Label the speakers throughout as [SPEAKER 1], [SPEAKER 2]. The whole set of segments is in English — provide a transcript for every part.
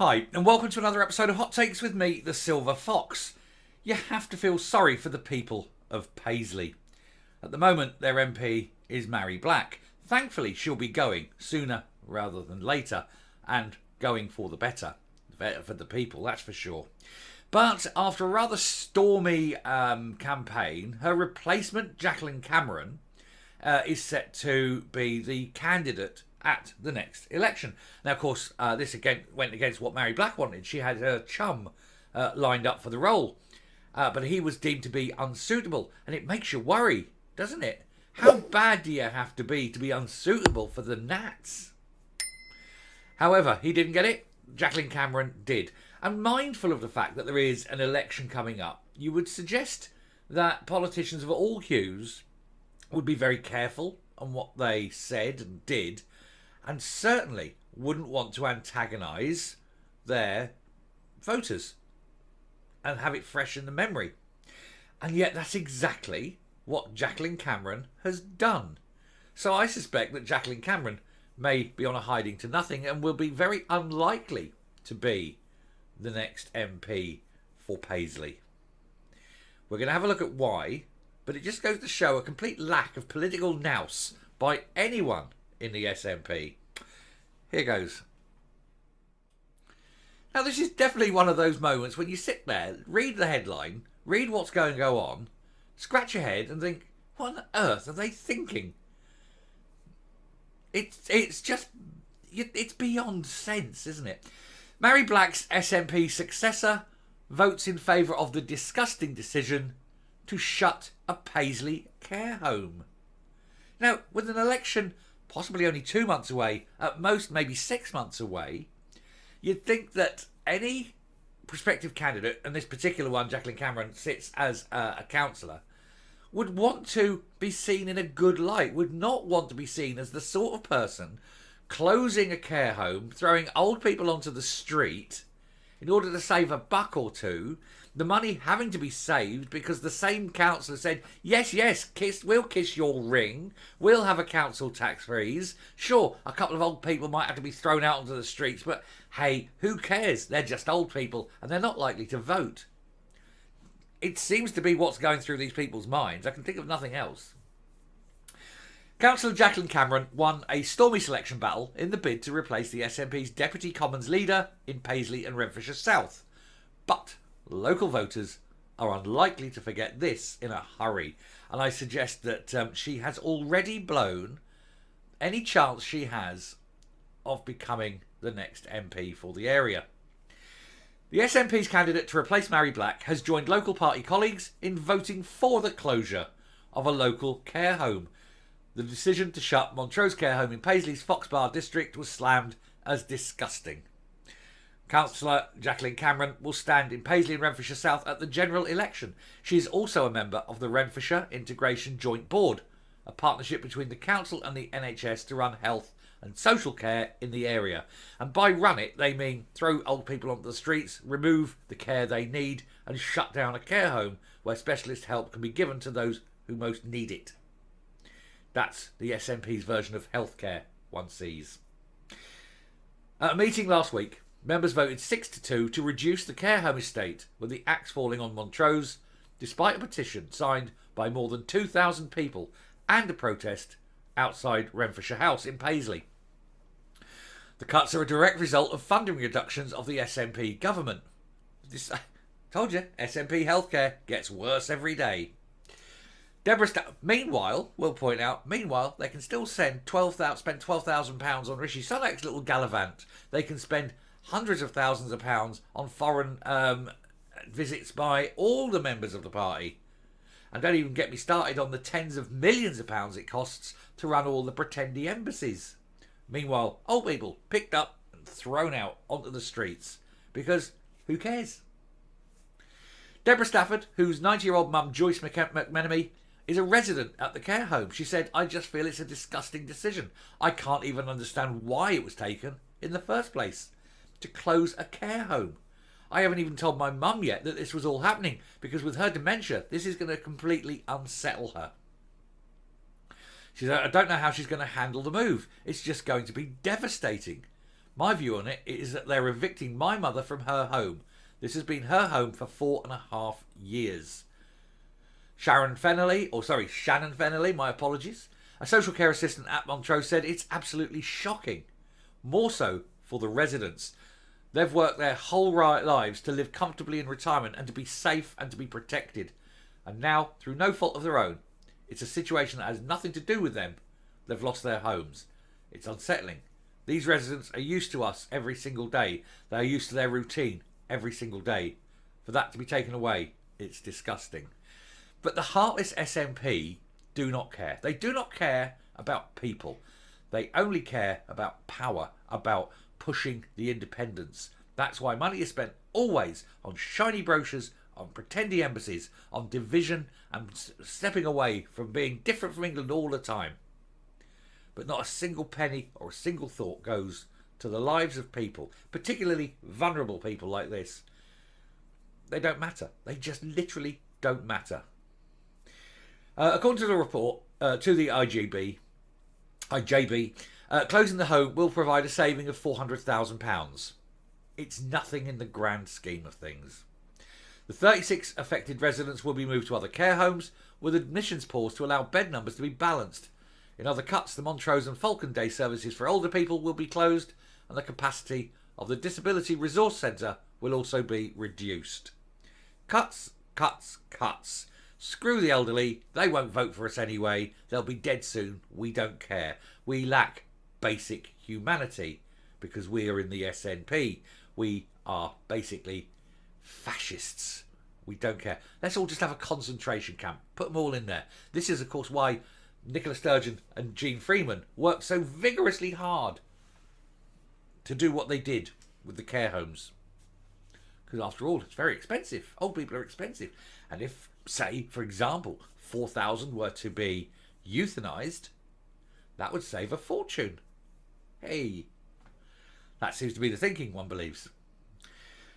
[SPEAKER 1] Hi, and welcome to another episode of Hot Takes with me, the Silver Fox. You have to feel sorry for the people of Paisley. At the moment, their MP is Mary Black. Thankfully, she'll be going sooner rather than later, and going for the better. Better for the people, that's for sure. But after a rather stormy campaign, her replacement, Jacqueline Cameron, is set to be the candidate at the next election. Now, of course, this again went against what Mary Black wanted. She had her chum lined up for the role, but he was deemed to be unsuitable, and it makes you worry, doesn't it? How bad do you have to be unsuitable for the Nats? However, he didn't get it. Jacqueline Cameron did. And mindful of the fact that there is an election coming up, you would suggest that politicians of all hues would be very careful on what they said and did, and certainly wouldn't want to antagonise their voters and have it fresh in the memory. And yet that's exactly what Jacqueline Cameron has done. So I suspect that Jacqueline Cameron may be on a hiding to nothing and will be very unlikely to be the next MP for Paisley. We're going to have a look at why, but it just goes to show a complete lack of political nous by anyone in the SNP. Here goes. Now, this is definitely one of those moments when you sit there, read the headline, read what's going to go on, scratch your head and think, what on earth are they thinking? It's just, it's beyond sense, isn't it? Mary Black's SNP successor votes in favour of the disgusting decision to shut a Paisley care home. Now, with an election possibly only 2 months away, at most maybe 6 months away, you'd think that any prospective candidate, and this particular one, Jacqueline Cameron, sits as a councillor, would want to be seen in a good light, would not want to be seen as the sort of person closing a care home, throwing old people onto the street in order to save a buck or two, the money having to be saved because the same councillor said, yes, we'll kiss your ring, we'll have a council tax freeze. Sure, a couple of old people might have to be thrown out onto the streets, but hey, who cares? They're just old people and they're not likely to vote. It seems to be what's going through these people's minds. I can think of nothing else. Councillor Jacqueline Cameron won a stormy selection battle in the bid to replace the SNP's Deputy Commons leader in Paisley and Renfrewshire South. But local voters are unlikely to forget this in a hurry. And I suggest that she has already blown any chance she has of becoming the next MP for the area. The SNP's candidate to replace Mary Black has joined local party colleagues in voting for the closure of a local care home. The decision to shut Montrose Care Home in Paisley's Foxbar district was slammed as disgusting. Councillor Jacqueline Cameron will stand in Paisley and Renfrewshire South at the general election. She is also a member of the Renfrewshire Integration Joint Board, a partnership between the council and the NHS to run health and social care in the area. And by run it, they mean throw old people onto the streets, remove the care they need, and shut down a care home where specialist help can be given to those who most need it. That's the SNP's version of healthcare one sees. At a meeting last week, members voted 6-2 to reduce the care home estate, with the axe falling on Montrose, despite a petition signed by more than 2,000 people and a protest outside Renfrewshire House in Paisley. The cuts are a direct result of funding reductions of the SNP government. Told you, SNP healthcare gets worse every day. Meanwhile, we'll point out, they can still spend £12,000 on Rishi Sunak's little gallivant. They can spend hundreds of thousands of pounds on foreign visits by all the members of the party. And don't even get me started on the tens of millions of pounds it costs to run all the pretendy embassies. Meanwhile, old people picked up and thrown out onto the streets because who cares? Deborah Stafford, whose 90-year-old mum Joyce McMenemy is a resident at the care home. She said, I just feel it's a disgusting decision. I can't even understand why it was taken in the first place. To close a care home. I haven't even told my mum yet that this was all happening because with her dementia, this is going to completely unsettle her. She said, I don't know how she's going to handle the move. It's just going to be devastating. My view on it is that they're evicting my mother from her home. This has been her home for 4.5 years. Shannon Fennelly, my apologies, a social care assistant at Montrose, said it's absolutely shocking. More so for the residents. They've worked their whole lives to live comfortably in retirement and to be safe and to be protected. And now, through no fault of their own, it's a situation that has nothing to do with them. They've lost their homes. It's unsettling. These residents are used to us every single day. They are used to their routine every single day. For that to be taken away, it's disgusting. But the heartless SNP do not care. They do not care about people. They only care about power, about pushing the independence. That's why money is spent always on shiny brochures, on pretendy embassies, on division and stepping away from being different from England all the time. But not a single penny or a single thought goes to the lives of people, particularly vulnerable people like this. They don't matter. They just literally don't matter. According to the report to the IJB, closing the home will provide a saving of £400,000. It's nothing in the grand scheme of things. The 36 affected residents will be moved to other care homes with admissions paused to allow bed numbers to be balanced. In other cuts, the Montrose and Falcon Day services for older people will be closed and the capacity of the Disability Resource Centre will also be reduced. Cuts, cuts, cuts. Screw the elderly, they won't vote for us anyway, they'll be dead soon, we don't care. We lack basic humanity because we are in the SNP. We are basically fascists. We don't care. Let's all just have a concentration camp, put them all in there. This is of course why Nicola Sturgeon and Jean Freeman worked so vigorously hard to do what they did with the care homes. Because after all, it's very expensive. Old people are expensive. And if, say, for example, 4,000 were to be euthanised, that would save a fortune. Hey, that seems to be the thinking, one believes.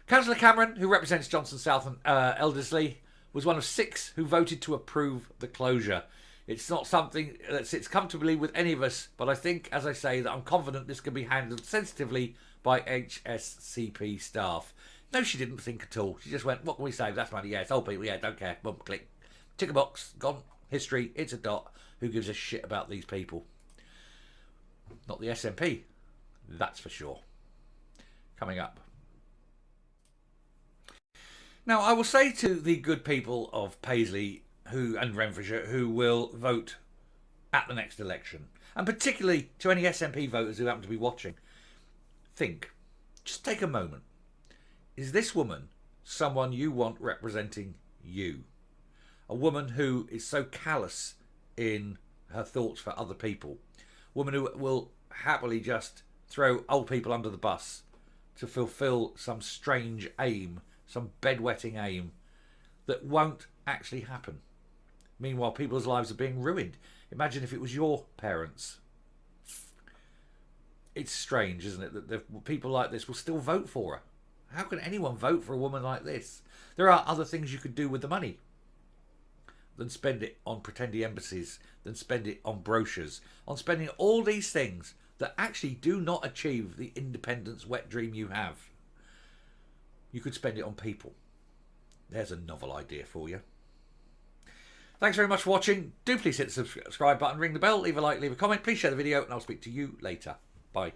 [SPEAKER 1] Councillor Cameron, who represents Johnson South and Elderslie, was one of 6 who voted to approve the closure. It's not something that sits comfortably with any of us, but I think, as I say, that I'm confident this can be handled sensitively by HSCP staff. No, she didn't think at all. She just went, what can we save? That's money. Yeah, it's old people. Yeah, don't care. Boom, click. Tick a box. Gone. History. It's a dot. Who gives a shit about these people? Not the SNP. That's for sure. Coming up. Now, I will say to the good people of Paisley and Renfrewshire who will vote at the next election, and particularly to any SNP voters who happen to be watching, think. Just take a moment. Is this woman someone you want representing you? A woman who is so callous in her thoughts for other people. A woman who will happily just throw old people under the bus to fulfill some strange aim, some bedwetting aim that won't actually happen. Meanwhile, people's lives are being ruined. Imagine if it was your parents. It's strange, isn't it, that people like this will still vote for her. How can anyone vote for a woman like this? There are other things you could do with the money than spend it on pretendy embassies, than spend it on brochures, on spending all these things that actually do not achieve the independence wet dream you have. You could spend it on people. There's a novel idea for you. Thanks very much for watching. Do please hit the subscribe button, ring the bell, leave a like, leave a comment. Please share the video, and I'll speak to you later. Bye.